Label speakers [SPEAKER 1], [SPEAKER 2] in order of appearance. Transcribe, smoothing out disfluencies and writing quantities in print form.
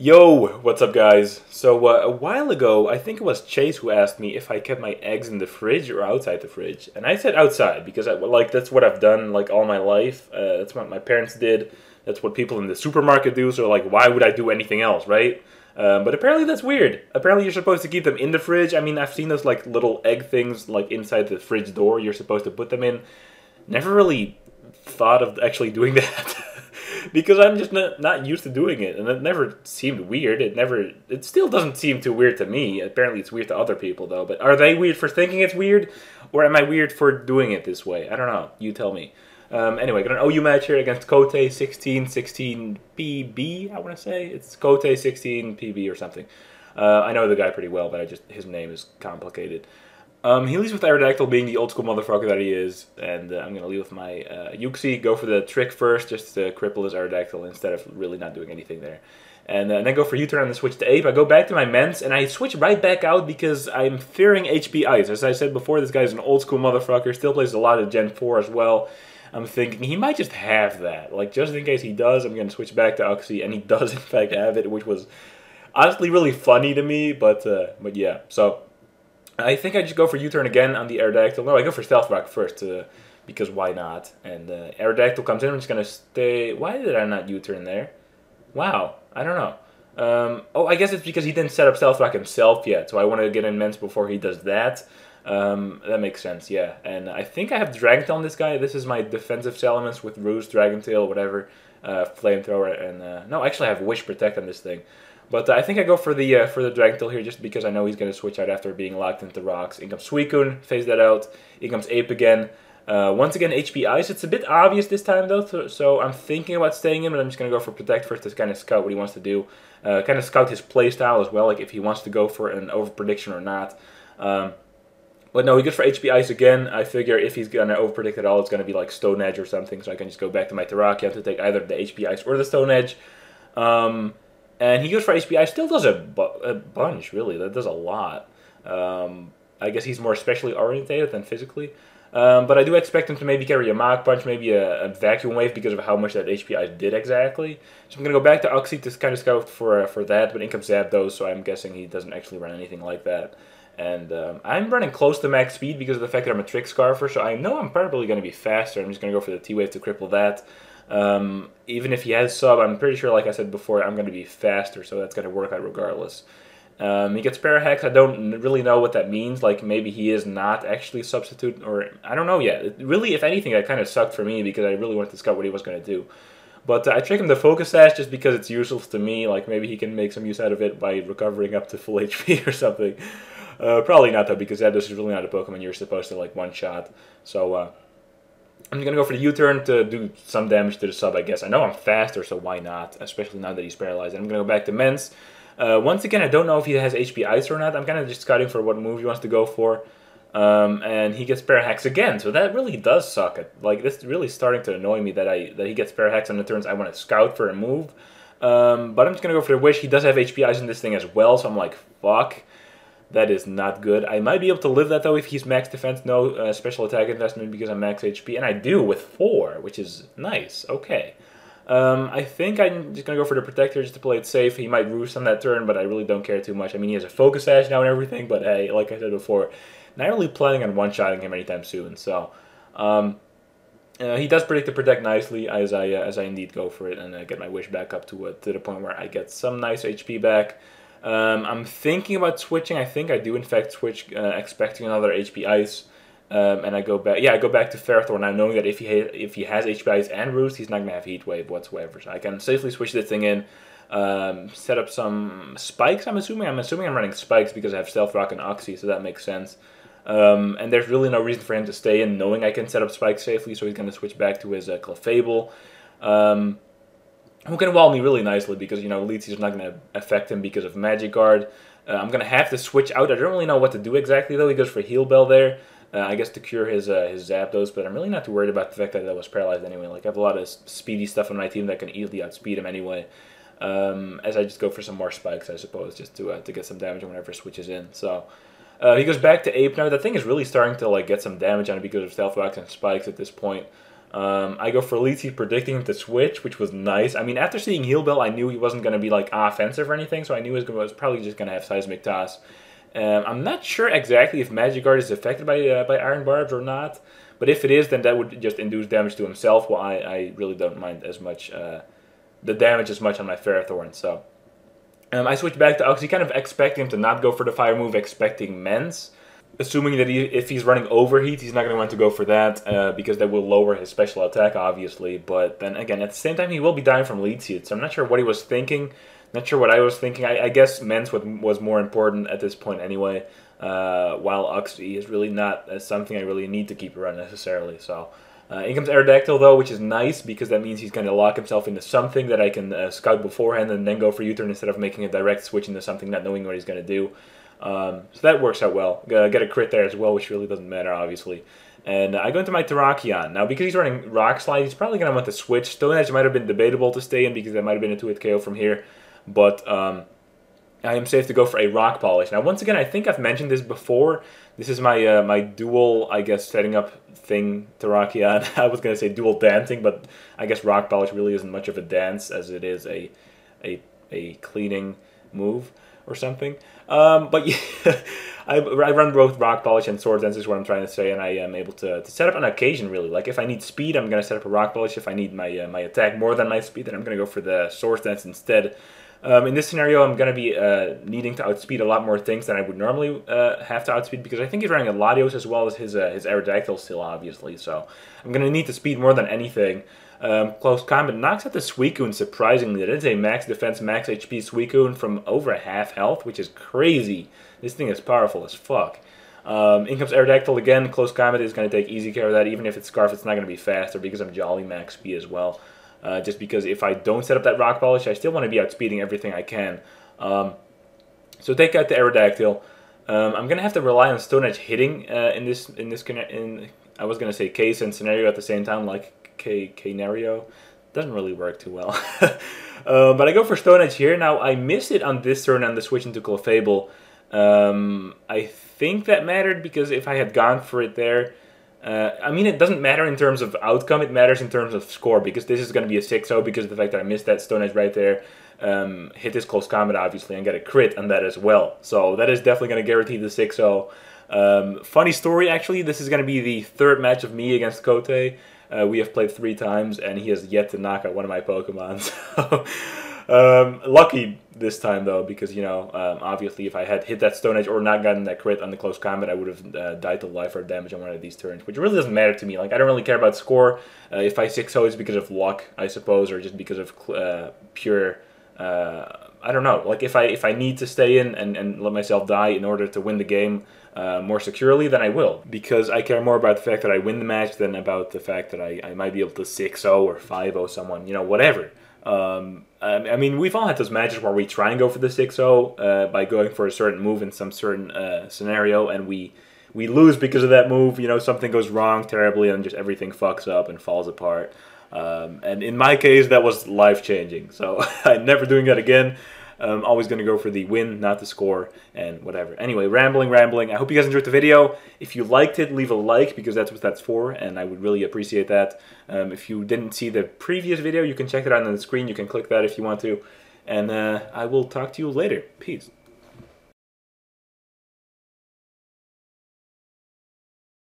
[SPEAKER 1] Yo, what's up guys? So a while ago, I think it was Chase who asked me if I kept my eggs in the fridge or outside the fridge. And I said outside because that's what I've done like all my life. That's what my parents did. That's what people in the supermarket do. So like why would I do anything else, right? But apparently that's weird. Apparently you're supposed to keep them in the fridge. I mean, I've seen those like little egg things like inside the fridge door you're supposed to put them in. Never really thought of actually doing that. Because I'm just not used to doing it, and it never seemed weird. It still doesn't seem too weird to me. Apparently it's weird to other people though, but are they weird for thinking it's weird? Or am I weird for doing it this way? I don't know, you tell me. Anyway, got an OU match here against Kote 16 PB, I want to say. It's Kote 16 PB or something. I know the guy pretty well, but his name is complicated. He leads with Aerodactyl being the old school motherfucker that he is, and I'm going to lead with my Yuxi, go for the trick first, just to cripple his Aerodactyl instead of really not doing anything there. And then go for U-turn and switch to Ape. I go back to my Ments, and I switch right back out because I'm fearing HP Ice. As I said before, this guy's an old school motherfucker, still plays a lot of Gen 4 as well. I'm thinking he might just have that. Like, just in case he does, I'm going to switch back to Uxie, and he does in fact have it, which was honestly really funny to me, but yeah, so I think I just go for U-turn again on the Aerodactyl. No, I go for Stealth Rock first, because why not? And Aerodactyl comes in, I'm just going to stay... Why did I not U-turn there? Wow, I don't know. Oh, I guess it's because he didn't set up Stealth Rock himself yet, so I want to get in Ments before he does that. That makes sense, yeah. And I think I have Dragon Tail on this guy. This is my defensive Salamence with Roost, Dragon Tail, whatever, Flamethrower, and... no, actually I have Wish Protect on this thing. But I think I go for the Dragon Tail here just because I know he's going to switch out after being locked into rocks. In comes Suicune, phase that out. In comes Ape again. Once again, HP Ice. It's a bit obvious this time though, so I'm thinking about staying in, but I'm just going to go for Protect first to kind of scout what he wants to do. Kind of scout his playstyle as well, like if he wants to go for an over-prediction or not. But no, he goes for HP Ice again. I figure if he's going to over-predict at all, it's going to be like Stone Edge or something, so I can just go back to my Terrakion to take either the HP Ice or the Stone Edge. And he goes for HP Ice, still does a bunch, really. That does a lot. I guess he's more specially orientated than physically. But I do expect him to maybe carry a Mach Punch, maybe a Vacuum Wave because of how much that HP Ice did exactly. So I'm going to go back to Uxie to kind of scout for that, but in comes Zapdos, so I'm guessing he doesn't actually run anything like that. And I'm running close to max speed because of the fact that I'm a Trick Scarfer, so I know I'm probably going to be faster. I'm just going to go for the T-Wave to cripple that. Even if he has sub, I'm pretty sure, like I said before, I'm going to be faster, so that's going to work out regardless. He gets Parahex. I don't really know what that means. Like, maybe he is not actually a substitute, or I don't know yet. Really, if anything, that kind of sucked for me because I really wanted to scout what he was going to do. But I trick him to Focus Sash just because it's useful to me. Like, maybe he can make some use out of it by recovering up to full HP or something. Probably not, though, because Zapdos is really not a Pokemon you're supposed to, like, one-shot. So, I'm going to go for the U-turn to do some damage to the sub, I guess. I know I'm faster, so why not? Especially now that he's paralyzed. And I'm going to go back to Ments. Once again, I don't know if he has HP Ice or not. I'm kind of just scouting for what move he wants to go for. And he gets Parahex again, so that really does suck. Like, this is really starting to annoy me that he gets Parahex on the turns I want to scout for a move. But I'm just going to go for the Wish. He does have HP Ice in this thing as well, so I'm like, fuck. That is not good. I might be able to live that, though, if he's max defense. No special attack investment because I'm max HP. And I do with 4, which is nice. Okay. I think I'm just going to go for the Protector just to play it safe. He might Roost on that turn, but I really don't care too much. I mean, he has a Focus Sash now and everything, but hey, like I said before, not really planning on one-shotting him anytime soon. So, he does predict to Protect nicely as I indeed go for it and get my Wish back up to the point where I get some nice HP back. I'm thinking about switching. I think I do in fact switch, expecting another HP Ice, and I go back. Yeah, I go back to Ferrothorn now, knowing that if he has HP Ice and Roost, he's not gonna have Heat Wave whatsoever. So I can safely switch this thing in, set up some spikes. I'm assuming I'm running spikes because I have Stealth Rock and Uxie, so that makes sense. And there's really no reason for him to stay in, knowing I can set up spikes safely. So he's gonna switch back to his Clefable. Who can wall me really nicely because, you know, Leech is not going to affect him because of Magic Guard. I'm going to have to switch out. I don't really know what to do exactly, though. He goes for Heal Bell there, I guess to cure his Zapdos, but I'm really not too worried about the fact that I was paralyzed anyway. Like, I have a lot of speedy stuff on my team that can easily outspeed him anyway. As I just go for some more spikes, I suppose, just to get some damage whenever it switches in. So, he goes back to Ape now. That thing is really starting to, like, get some damage on it because of Stealth Rocks and spikes at this point. I go for Leech Seed, predicting him to switch, which was nice. I mean, after seeing Heal Bell, I knew he wasn't going to be like offensive or anything, so I knew he was probably just going to have Seismic Toss. I'm not sure exactly if Magic Guard is affected by Iron Barbs or not, but if it is, then that would just induce damage to himself. Well, I really don't mind as much the damage as much on my Ferrothorn, so I switch back to Oxy, kind of expecting him to not go for the fire move, expecting Mens. Assuming that if he's running Overheat, he's not going to want to go for that because that will lower his special attack, obviously. But then again, at the same time, he will be dying from Leech Seed, so I'm not sure what he was thinking. Not sure what I was thinking. I guess Mens was more important at this point anyway, while Oxy is really not something I really need to keep around necessarily. So in comes Aerodactyl, though, which is nice because that means he's going to lock himself into something that I can scout beforehand and then go for U-turn instead of making a direct switch into something not knowing what he's going to do. So that works out well. Get a crit there as well, which really doesn't matter, obviously. And I go into my Terrakion. Now, because he's running Rock Slide, he's probably going to want to switch. Stone Edge might have been debatable to stay in because that might have been a 2-hit KO from here. But I am safe to go for a Rock Polish. Now, once again, I think I've mentioned this before. This is my my dual, I guess, setting up thing, Terrakion. I was going to say dual dancing, but I guess Rock Polish really isn't much of a dance as it is a cleaning move or something. But yeah, I run both Rock Polish and Sword Dance is what I'm trying to say, and I am able to set up on occasion, really. Like, if I need speed, I'm going to set up a Rock Polish. If I need my my attack more than my speed, then I'm going to go for the Sword Dance instead. In this scenario, I'm going to be needing to outspeed a lot more things than I would normally have to outspeed, because I think he's running a Latios as well as his Aerodactyl still, obviously. So I'm going to need to speed more than anything. Close Combat knocks out the Suicune, surprisingly. That is a max defense, max HP Suicune from over half health, which is crazy. This thing is powerful as fuck. In comes Aerodactyl again. Close Combat is going to take easy care of that. Even if it's Scarf, it's not going to be faster because I'm Jolly max speed as well. Just because if I don't set up that Rock Polish, I still want to be outspeeding everything I can. So take out the Aerodactyl. I'm going to have to rely on Stone Edge hitting in this I was going to say case and scenario at the same time, like Canario. Doesn't really work too well. But I go for Stone Edge here. Now, I missed it on this turn on the switch into Clefable. I think that mattered because if I had gone for it there, I mean, it doesn't matter in terms of outcome, it matters in terms of score, because this is going to be a 6-0 because of the fact that I missed that Stone Edge right there. Hit this Close Combat, obviously, and get a crit on that as well. So that is definitely going to guarantee the 6-0. Funny story, actually, this is going to be the third match of me against Kote. We have played 3 times, and he has yet to knock out one of my Pokemon. So, lucky this time, though, because, you know, obviously if I had hit that Stone Edge or not gotten that crit on the Close Combat, I would have died to life or damage on one of these turns, which really doesn't matter to me. Like, I don't really care about score. If I 6-0, it's because of luck, I suppose, or just because of pure... I don't know. Like, if I need to stay in and let myself die in order to win the game more securely, then I will. Because I care more about the fact that I win the match than about the fact that I might be able to 6-0 or 5-0 someone, you know, whatever. I mean, we've all had those matches where we try and go for the 6-0 by going for a certain move in some certain scenario, and we lose because of that move. You know, something goes wrong terribly and just everything fucks up and falls apart. And in my case, that was life-changing. So I'm never doing that again. I'm always going to go for the win, not the score, and whatever. Anyway, rambling. I hope you guys enjoyed the video. If you liked it, leave a like, because that's what that's for, and I would really appreciate that. If you didn't see the previous video, you can check it out on the screen. You can click that if you want to. And I will talk to you later. Peace.